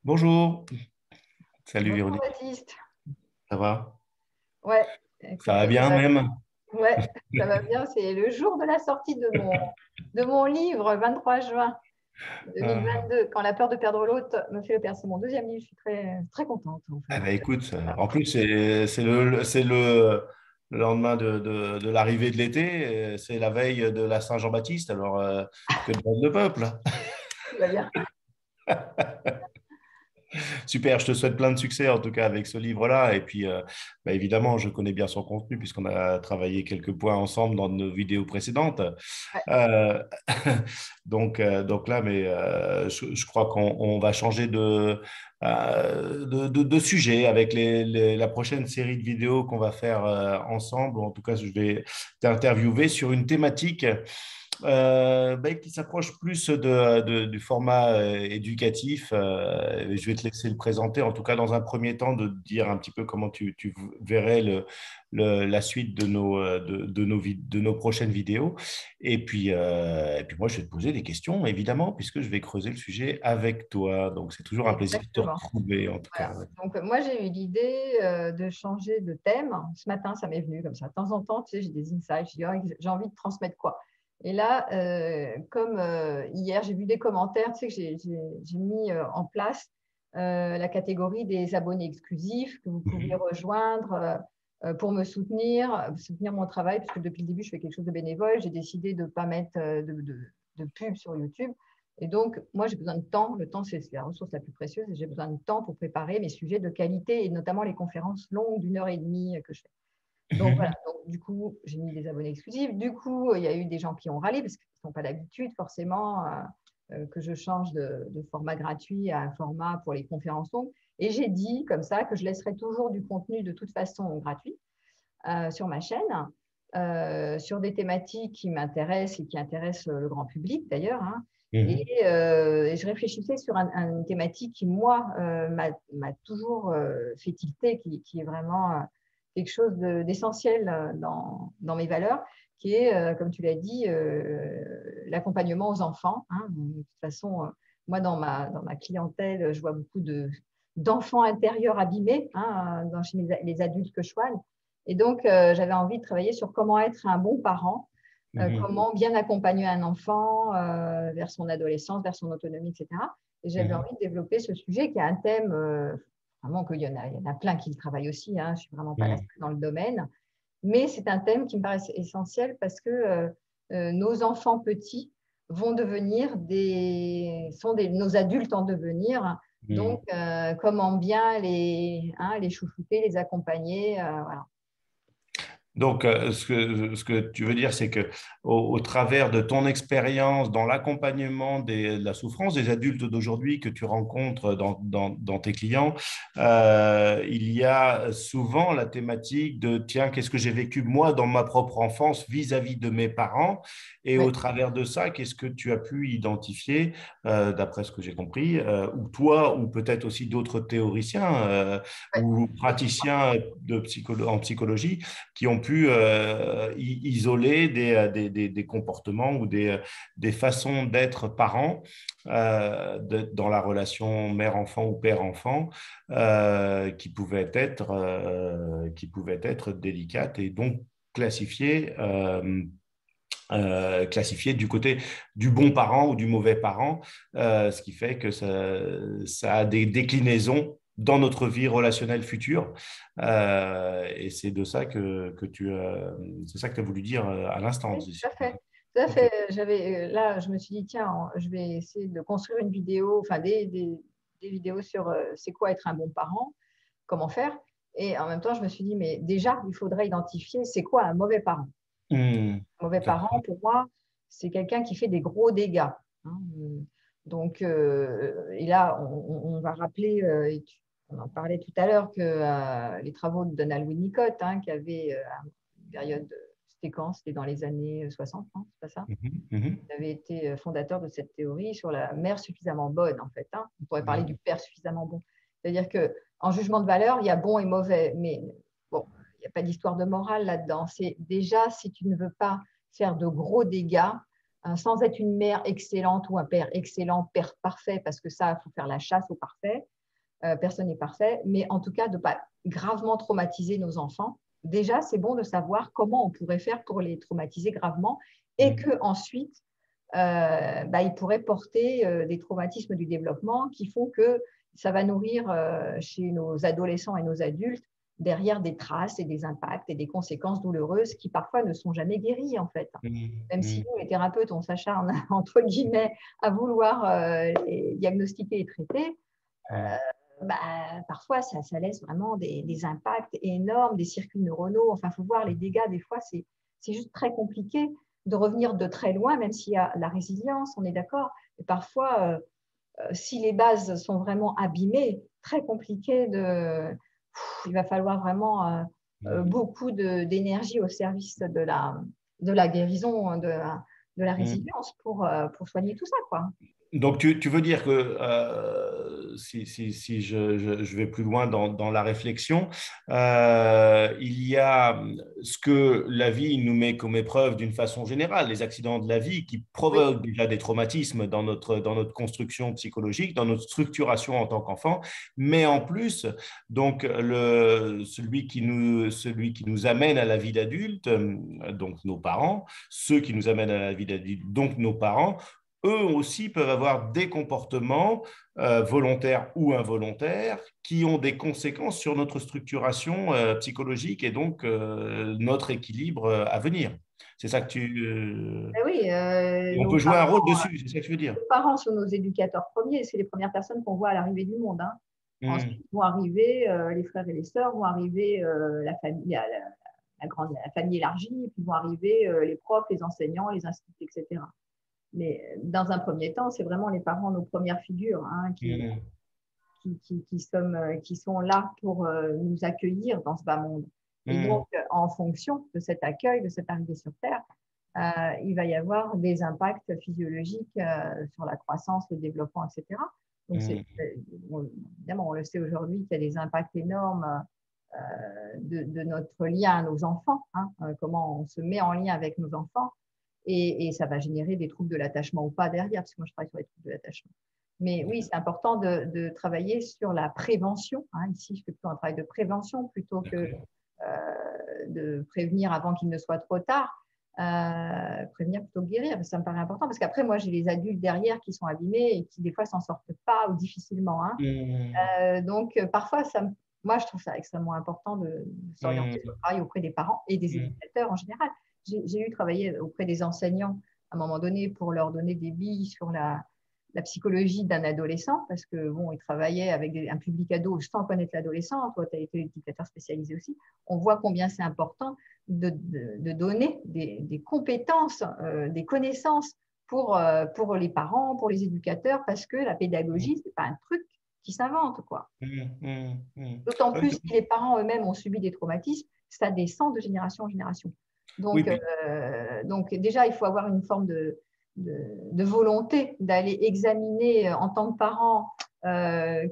Bonjour, salut Bonjour Véronique, Baptiste. ça va? Ouais, Ça écoute, va bien même? ouais, ça va bien. C'est le jour de la sortie de mon livre, 23 juin Ah, 2022, Quand la peur de perdre l'autre me fait le père. C'est mon deuxième livre. Je suis très contente en eh fait. ben, écoute, Voilà. en plus le lendemain de l'arrivée de l'été, c'est la veille de la Saint-Jean-Baptiste, alors que demande le peuple? Tout va bien. Super, je te souhaite plein de succès en tout cas avec ce livre-là. Et puis, bah, évidemment, je connais bien son contenu puisqu'on a travaillé quelques points ensemble dans nos vidéos précédentes. Ouais, Euh, donc là, mais je crois qu'on va changer de sujet avec la prochaine série de vidéos qu'on va faire ensemble. En tout cas, je vais t'interviewer sur une thématique ben, qui s'approche plus du format éducatif. Je vais te laisser le présenter, en tout cas dans un premier temps, de te dire un petit peu comment tu verrais la suite de nos prochaines vidéos. Et puis moi, je vais te poser des questions, évidemment, puisque je vais creuser le sujet avec toi. Donc, c'est toujours un plaisir de te exactement. retrouver, en tout cas. Voilà. Ouais. Donc, moi, j'ai eu l'idée de changer de thème. Ce matin, ça m'est venu comme ça. De temps en temps, tu sais, j'ai des insights. Je dis, oh, j'ai envie de transmettre quoi? Et là, comme hier, j'ai vu des commentaires, tu sais, que j'ai mis en place la catégorie des abonnés exclusifs que vous pouvez Mhm. rejoindre pour me soutenir mon travail, parce que depuis le début, je fais quelque chose de bénévole. J'ai décidé de ne pas mettre de pub sur YouTube. Et donc, moi, j'ai besoin de temps. Le temps, c'est la ressource la plus précieuse et j'ai besoin de temps pour préparer mes sujets de qualité et notamment les conférences longues d'1 heure et demie que je fais. Donc, voilà. Donc, du coup, j'ai mis des abonnés exclusifs. Du coup, il y a eu des gens qui ont râlé parce qu'ils n'ont pas l'habitude forcément que je change de format gratuit à un format pour les conférences longues. Et j'ai dit comme ça que je laisserai toujours du contenu de toute façon gratuit sur ma chaîne, sur des thématiques qui m'intéressent et qui intéressent le grand public d'ailleurs, hein. Mhm. Et je réfléchissais sur une thématique qui, moi, m'a toujours fait tilter, qui est vraiment quelque chose d'essentiel dans mes valeurs, qui est, comme tu l'as dit, l'accompagnement aux enfants, hein. De toute façon, moi, dans ma clientèle, je vois beaucoup d'enfants intérieurs abîmés, hein, chez les adultes que je soigne. Et donc, j'avais envie de travailler sur comment être un bon parent, Mhm. comment bien accompagner un enfant vers son adolescence, vers son autonomie, etc. Et j'avais Mhm. envie de développer ce sujet qui est un thème, vraiment qu'il il y en a plein qui le travaillent aussi, hein, je ne suis vraiment pas la Mhm. seule dans le domaine, mais c'est un thème qui me paraît essentiel parce que nos enfants petits vont devenir nos adultes en devenir. Donc, Mhm. comment bien les chouchouter, les accompagner, voilà. Donc, ce que tu veux dire, c'est que au travers de ton expérience dans l'accompagnement de la souffrance des adultes d'aujourd'hui que tu rencontres dans tes clients, il y a souvent la thématique de, tiens, qu'est-ce que j'ai vécu moi dans ma propre enfance vis-à-vis de mes parents? Et au Ouais, travers de ça, qu'est-ce que tu as pu identifier, d'après ce que j'ai compris, ou toi, ou peut-être aussi d'autres théoriciens ouais. ou praticiens en psychologie, qui ont pu isoler des comportements ou des façons d'être parents dans la relation mère-enfant ou père-enfant qui pouvaient être délicates et donc classifiées du côté du bon parent ou du mauvais parent, ce qui fait que ça a des déclinaisons dans notre vie relationnelle future. Et c'est de ça c'est ça que tu as voulu dire à l'instant. Oui, tout à fait. Tout à Ok. fait. Là, je me suis dit, tiens, je vais essayer de construire une vidéo, enfin des vidéos sur c'est quoi être un bon parent, comment faire. Et en même temps, je me suis dit, mais déjà, il faudrait identifier c'est quoi un mauvais parent. Hmm. Un mauvais parent, pour moi, c'est quelqu'un qui fait des gros dégâts, hein. Donc, et là, on va rappeler, on en parlait tout à l'heure, que les travaux de Donald Winnicott, hein, qui avait une période, c'était quand? C'était dans les années 60, hein, c'est pas ça? Mhm. Mhm. Il avait été fondateur de cette théorie sur la mère suffisamment bonne, en fait, hein. On pourrait parler du père suffisamment bon. C'est-à-dire qu'en jugement de valeur, il y a bon et mauvais, mais bon, il n'y a pas d'histoire de morale là-dedans. C'est déjà, si tu ne veux pas faire de gros dégâts, sans être une mère excellente ou un père excellent, père parfait, parce que ça, il faut faire la chasse au parfait. Personne n'est parfait, mais en tout cas, de ne pas gravement traumatiser nos enfants. Déjà, c'est bon de savoir comment on pourrait faire pour les traumatiser gravement et qu'ensuite, ils pourraient porter des traumatismes du développement qui font que ça va nourrir chez nos adolescents et nos adultes derrière des traces et des impacts et des conséquences douloureuses qui parfois ne sont jamais guéries en fait. Même si nous, les thérapeutes, on s'acharne entre guillemets à vouloir les diagnostiquer et traiter, parfois ça laisse vraiment des impacts énormes, des circuits neuronaux. Enfin, il faut voir les dégâts. Des fois, c'est juste très compliqué de revenir de très loin, même s'il y a la résilience, on est d'accord. Mais parfois, si les bases sont vraiment abîmées, très compliqué il va falloir vraiment beaucoup d'énergie au service de la guérison, de la résilience pour soigner tout ça, quoi. Donc, tu veux dire que si je vais plus loin dans la réflexion, il y a ce que la vie nous met comme épreuve d'une façon générale, les accidents de la vie qui Oui, provoquent déjà des traumatismes dans notre construction psychologique, dans notre structuration en tant qu'enfant, mais en plus, donc, celui qui nous amène à la vie d'adulte, donc nos parents, ceux qui nous amènent à la vie d'adulte, donc nos parents, eux aussi peuvent avoir des comportements volontaires ou involontaires qui ont des conséquences sur notre structuration psychologique et donc notre équilibre à venir. C'est ça que oui, on peut jouer un rôle dessus, c'est ça que je veux dire. nos parents sont nos éducateurs premiers, c'est les premières personnes qu'on voit à l'arrivée du monde. Hein. Mmh, Ensuite vont arriver les frères et les sœurs, vont arriver la famille, la famille élargie, et puis vont arriver les profs, les enseignants, les instituts, etc. Mais dans un premier temps, c'est vraiment les parents, nos premières figures, hein, mmh, qui sont là pour nous accueillir dans ce bas monde. Et mmh, donc, en fonction de cet accueil, de cette arrivée sur Terre, il va y avoir des impacts physiologiques sur la croissance, le développement, etc. Donc, mmh, évidemment, on le sait aujourd'hui qu'il y a des impacts énormes de notre lien à nos enfants, hein, comment on se met en lien avec nos enfants, et ça va générer des troubles de l'attachement ou pas derrière, parce que moi je travaille sur les troubles de l'attachement. Mais oui, c'est important de travailler sur la prévention. Hein. Ici, je fais plutôt un travail de prévention plutôt que de prévenir avant qu'il ne soit trop tard. Prévenir plutôt que guérir, ça me paraît important parce qu'après, moi, j'ai les adultes derrière qui sont abîmés et qui, des fois, s'en sortent pas ou difficilement. Hein. mmh, Donc, parfois, moi, je trouve ça extrêmement important de s'orienter sur le travail auprès des parents et des mmh, éducateurs en général. J'ai eu travaillé auprès des enseignants à un moment donné pour leur donner des billes sur la psychologie d'un adolescent, parce que bon, ils travaillaient avec un public ado sans connaître l'adolescent. Toi, tu as été éducateur spécialisé aussi. On voit combien c'est important de donner des compétences, des connaissances pour les parents, pour les éducateurs, parce que la pédagogie, c'est pas un truc qui s'invente, quoi. mmh, mmh. D'autant Ouais, plus si les parents eux-mêmes ont subi des traumatismes, ça descend de génération en génération. oui, Donc, puis déjà, il faut avoir une forme de volonté d'aller examiner en tant que parent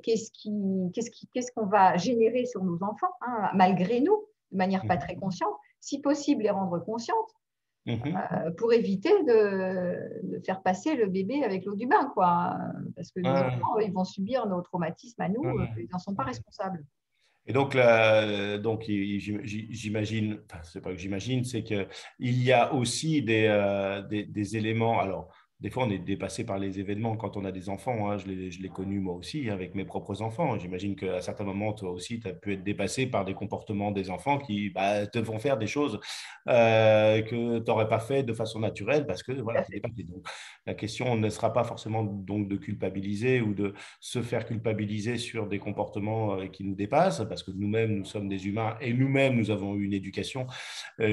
qu'est-ce qu'on va générer sur nos enfants, hein, malgré nous, de manière pas très consciente, si possible les rendre conscientes pour éviter de faire passer le bébé avec l'eau du bain, quoi. Parce que nos enfants, ils vont subir nos traumatismes à nous, ils n'en sont pas responsables. Et donc, là, donc j'imagine, enfin, c'est pas que j'imagine, c'est qu'il y a aussi des éléments. Alors, des fois, on est dépassé par les événements quand on a des enfants. Hein, je l'ai connu moi aussi avec mes propres enfants. J'imagine qu'à certains moments, toi aussi, tu as pu être dépassé par des comportements des enfants qui te font faire des choses que tu n'aurais pas fait de façon naturelle parce que Tout voilà, à tu es fait. dépassé. Donc, la question ne sera pas forcément donc de culpabiliser ou de se faire culpabiliser sur des comportements qui nous dépassent, parce que nous-mêmes, nous sommes des humains et nous-mêmes, nous avons eu une éducation, Tout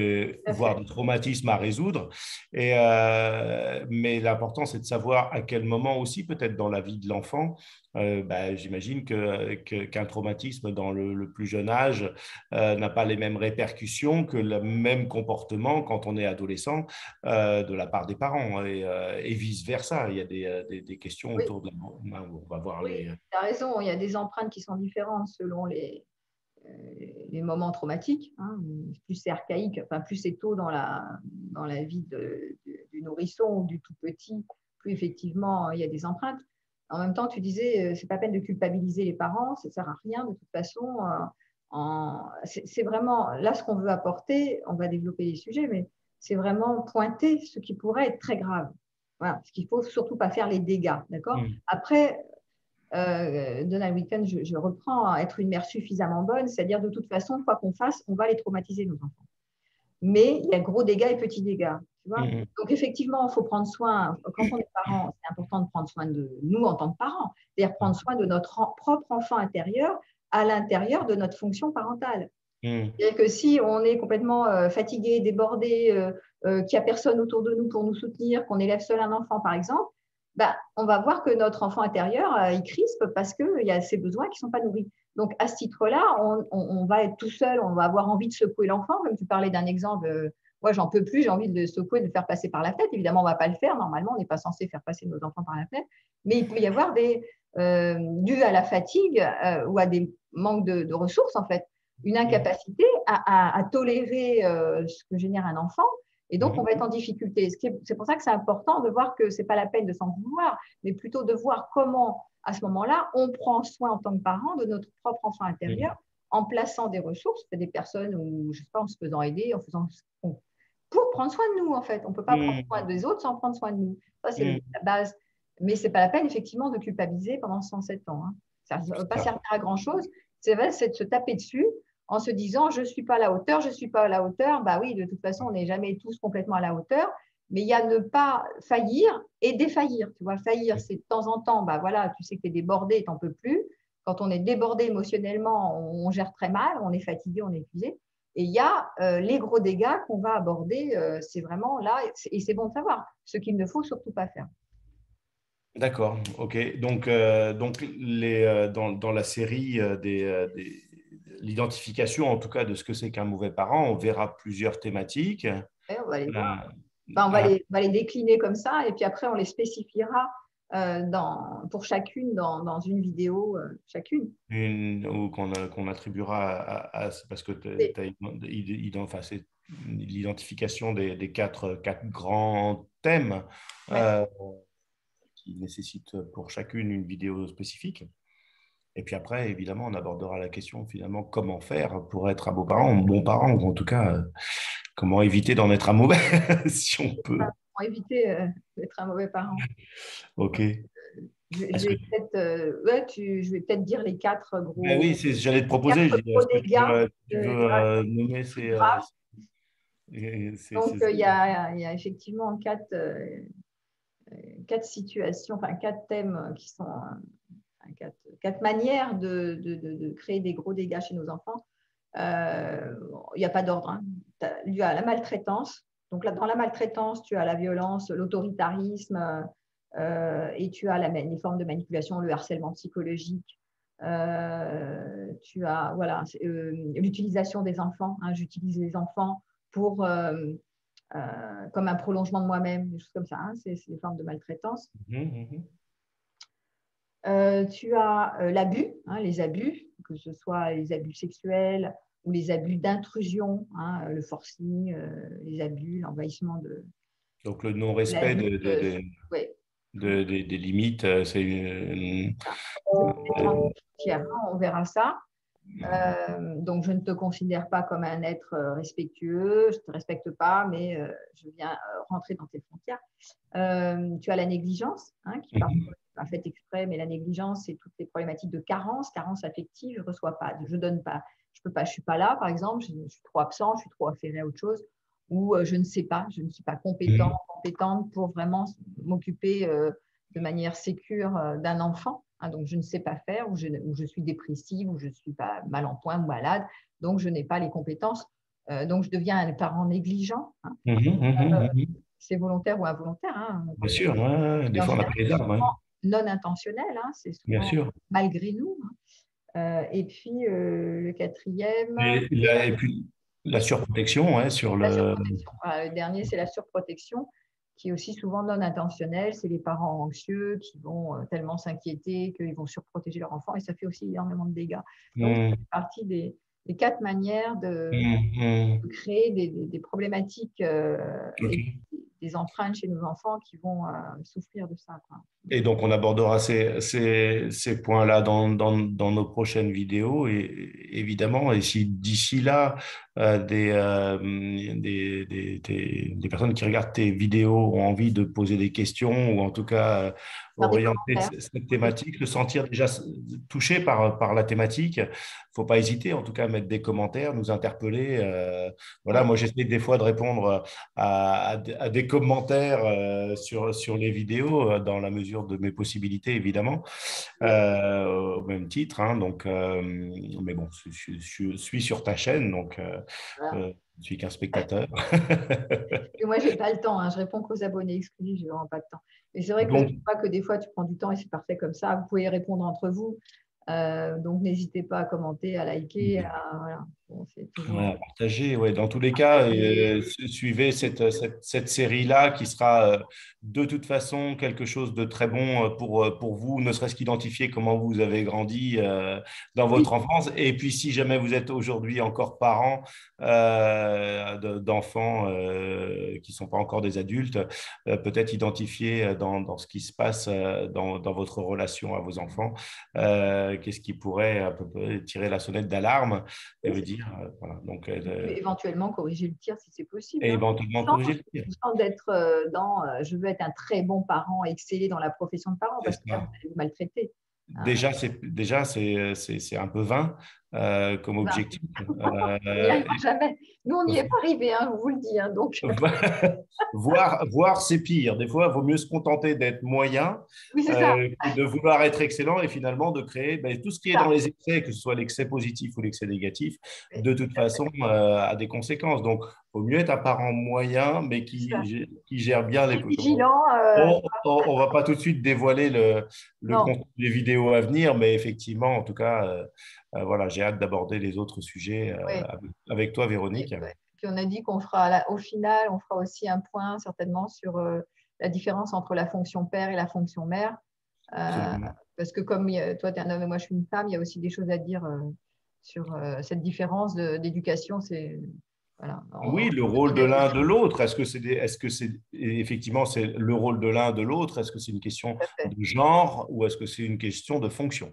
à voire fait. des traumatismes à résoudre. Mais l'important, c'est de savoir à quel moment aussi, peut-être dans la vie de l'enfant, j'imagine qu'un traumatisme dans le plus jeune âge n'a pas les mêmes répercussions que le même comportement quand on est adolescent de la part des parents et vice-versa. Il y a des questions Oui, autour de la... On va voir oui, les... tu as raison. Il y a des empreintes qui sont différentes selon euh, les moments traumatiques. Hein. Plus c'est archaïque, enfin, plus c'est tôt dans la vie du nourrisson ou du tout petit, plus effectivement il y a des empreintes. En même temps, tu disais, c'est pas peine de culpabiliser les parents, ça sert à rien de toute façon. C'est vraiment là ce qu'on veut apporter. On va développer les sujets, mais c'est vraiment pointer ce qui pourrait être très grave. Voilà, ce qu'il faut surtout pas faire les dégâts, d'accord? Après, Donald Weekend, je reprends à être une mère suffisamment bonne, c'est-à-dire de toute façon, quoi qu'on fasse, on va les traumatiser, nos enfants. Mais il y a gros dégâts et petits dégâts. Tu vois. Donc, effectivement, il faut prendre soin, quand on est parent, c'est important de prendre soin de nous en tant que parents, c'est-à-dire prendre soin de notre propre enfant intérieur à l'intérieur de notre fonction parentale. C'est-à-dire que si on est complètement fatigué, débordé, qu'il n'y a personne autour de nous pour nous soutenir, qu'on élève seul un enfant, par exemple, bah, on va voir que notre enfant intérieur, il crispe parce qu'il y a ses besoins qui ne sont pas nourris. Donc, à ce titre-là, on va être tout seul, on va avoir envie de secouer l'enfant. Comme tu parlais d'un exemple, moi, j'en peux plus, j'ai envie de le secouer, de le faire passer par la fenêtre. Évidemment, on ne va pas le faire. Normalement, on n'est pas censé faire passer nos enfants par la fenêtre. Mais il peut y avoir dû à la fatigue ou à des manques de ressources, en fait, une incapacité à tolérer ce que génère un enfant. Et donc, on va être en difficulté. C'est pour ça que c'est important de voir que ce n'est pas la peine de s'en vouloir, mais plutôt de voir comment, à ce moment-là, on prend soin en tant que parent de notre propre enfant intérieur en plaçant des ressources, des personnes, ou je sais pas, en se faisant aider, en faisant pour prendre soin de nous, en fait. On ne peut pas prendre soin des autres sans prendre soin de nous. Ça, c'est la base. Mais ce n'est pas la peine, effectivement, de culpabiliser pendant 107 ans. Hein. Ça ne va pas servir à grand-chose. C'est vrai, c'est de se taper dessus en se disant je ne suis pas à la hauteur, je ne suis pas à la hauteur. Bah oui, de toute façon, on n'est jamais tous complètement à la hauteur. Mais il y a ne pas faillir et défaillir. Tu vois, faillir, c'est de temps en temps, bah voilà, tu sais que tu es débordé, tu n'en peux plus. Quand on est débordé émotionnellement, on gère très mal, on est fatigué, on est épuisé. Et il y a les gros dégâts qu'on va aborder, c'est vraiment là, et c'est bon de savoir, ce qu'il ne faut surtout pas faire. D'accord, ok. Donc dans la série l'identification, en tout cas, de ce que c'est qu'un mauvais parent, on verra plusieurs thématiques. Ouais, on va les voir. Euh, Enfin, on va les décliner comme ça, et puis après, on les spécifiera pour chacune dans une vidéo chacune. ou qu'on attribuera parce que enfin, c'est l'identification des quatre grands thèmes qui nécessitent pour chacune une vidéo spécifique. Et puis après, évidemment, on abordera la question finalement comment faire pour être un bon parent, ou en tout cas, comment éviter d'en être un mauvais, si on peut. Pour éviter d'être un mauvais parent. Ok. Je vais peut-être je vais peut-être dire les quatre Ben gros, oui, j'allais te proposer, je dis, est-ce que dégâts tu veux nommer graves. Donc, ces- il y a effectivement quatre situations, enfin quatre thèmes qui sont quatre manières de créer des gros dégâts chez nos enfants. Il n'y a pas d'ordre. Hein. Il y a la maltraitance. Donc, là, dans la maltraitance, tu as la violence, l'autoritarisme et tu as les formes de manipulation, le harcèlement psychologique. Tu as l'utilisation des enfants. Hein. J'utilise les enfants pour, comme un prolongement de moi-même, des choses comme ça. Hein. C'est des formes de maltraitance. Tu as l'abus, hein, les abus, que ce soit les abus sexuels ou les abus d'intrusion, hein, le forcing, les abus, l'envahissement de Donc le la non-respect vie. Ouais. des limites, c'est On verra ça. Donc, je ne te considère pas comme un être respectueux, je ne te respecte pas, mais je viens rentrer dans tes frontières. Tu as la négligence, hein, qui parfois n'est pas faite exprès, mais la négligence, c'est toutes les problématiques de carence affective, je ne reçois pas, je ne donne pas, je peux pas, je ne suis pas là, par exemple, je suis trop absent, je suis trop affairé à autre chose, ou je ne sais pas, je ne suis pas compétente pour vraiment m'occuper de manière sécure d'un enfant. Hein, donc, je ne sais pas faire, ou je suis dépressive, ou je suis pas mal en point ou malade, donc je n'ai pas les compétences. Donc, je deviens un parent négligent. Hein. C'est volontaire ou involontaire. Hein. Bien sûr, ouais, des En fois on a général, pris les c'est armes. Ouais. souvent non intentionnel, hein, c'est Bien souvent sûr. malgré nous. Hein. Et puis, le quatrième, Et puis la surprotection, ouais, sur la le. surprotection. Voilà, le dernier, c'est la surprotection, qui est aussi souvent non intentionnelle. C'est les parents anxieux qui vont tellement s'inquiéter qu'ils vont surprotéger leur enfant, et ça fait aussi énormément de dégâts. Donc, ça fait partie des quatre manières de créer des problématiques Ok. des empreintes chez nos enfants qui vont souffrir de ça, quoi. Et donc, on abordera ces points-là dans nos prochaines vidéos, et, évidemment. Et si d'ici là, des personnes qui regardent tes vidéos ont envie de poser des questions, ou en tout cas Faire des orienter commentaires. cette thématique, se sentir déjà touché par la thématique, il ne faut pas hésiter en tout cas à mettre des commentaires, nous interpeller. Voilà, Ouais. moi j'essaie des fois de répondre à des commentaires sur les vidéos, dans la mesure de mes possibilités, évidemment, au même titre. Hein. Donc, mais bon, je suis sur ta chaîne, donc Voilà. je suis qu'un spectateur. Et moi, j'ai pas le temps, hein. Je réponds qu'aux abonnés exclusifs, j'ai vraiment pas de temps. Et c'est vrai que je Donc, vois que des fois, tu prends du temps et c'est parfait comme ça. Vous pouvez répondre entre vous. Donc, n'hésitez pas à commenter, à liker. Voilà. Bon, c'est toujours. ouais, à partager, ouais. Dans tous les cas, suivez cette série-là qui sera de toute façon quelque chose de très bon pour vous, ne serait-ce qu'identifier comment vous avez grandi dans Oui, votre enfance. Et puis, si jamais vous êtes aujourd'hui encore parent d'enfants qui ne sont pas encore des adultes, peut-être identifier dans ce qui se passe dans votre relation à vos enfants, qu'est-ce qui pourrait à peu près tirer la sonnette d'alarme et oui, veut c'est dire, voilà, donc, et puis éventuellement corriger le tir si c'est possible, et hein. éventuellement corriger le tir. Sans d'être dans je veux être un très bon parent, exceller dans la profession de parent, C'est parce que là, vous ça. allez vous maltraiter. Hein. Déjà, c'est un peu vain comme Voilà. objectif. On n'y arrivera Et jamais. Nous, on n'y est pas arrivé, hein, je vous le dis. Hein, donc, voir, c'est pire. Des fois, il vaut mieux se contenter d'être moyen oui, c'est ça. que de vouloir être excellent, et finalement de créer ben, tout ce qui est C'est dans ça. les excès, que ce soit l'excès positif ou l'excès négatif, Oui, de toute façon, a des conséquences. Donc, il vaut mieux être un parent moyen, mais c'est ça. qui gère bien les. Très vigilant. On va pas tout de suite dévoiler le Non. contenu des vidéos à venir, mais effectivement, en tout cas, voilà, j'ai hâte d'aborder les autres sujets Oui. avec toi, Et, Véronique. ouais. Puis on a dit qu'on fera, au final, on fera aussi un point certainement sur la différence entre la fonction père et la fonction mère. Euh, Absolument. Parce que comme toi, tu es un homme et moi, je suis une femme, il y a aussi des choses à dire sur cette différence d'éducation. C'est, voilà, Oui, le rôle de l'un de l'autre. Est-ce que c'est effectivement c'est le rôle de l'un de l'autre? Est-ce que c'est une question tout à fait. de genre, ou est-ce que c'est une question de fonction?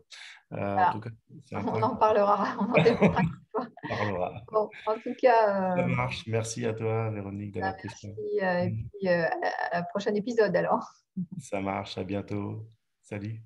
En Voilà. tout cas, c'est un On point en qu'on parlera, on en débattra. parlera. Bon, en tout cas, Ça marche. Merci à toi, Véronique, bah, d'avoir pris ce temps. merci. Et puis, à la prochaine épisode alors. Ça marche. À bientôt. Salut.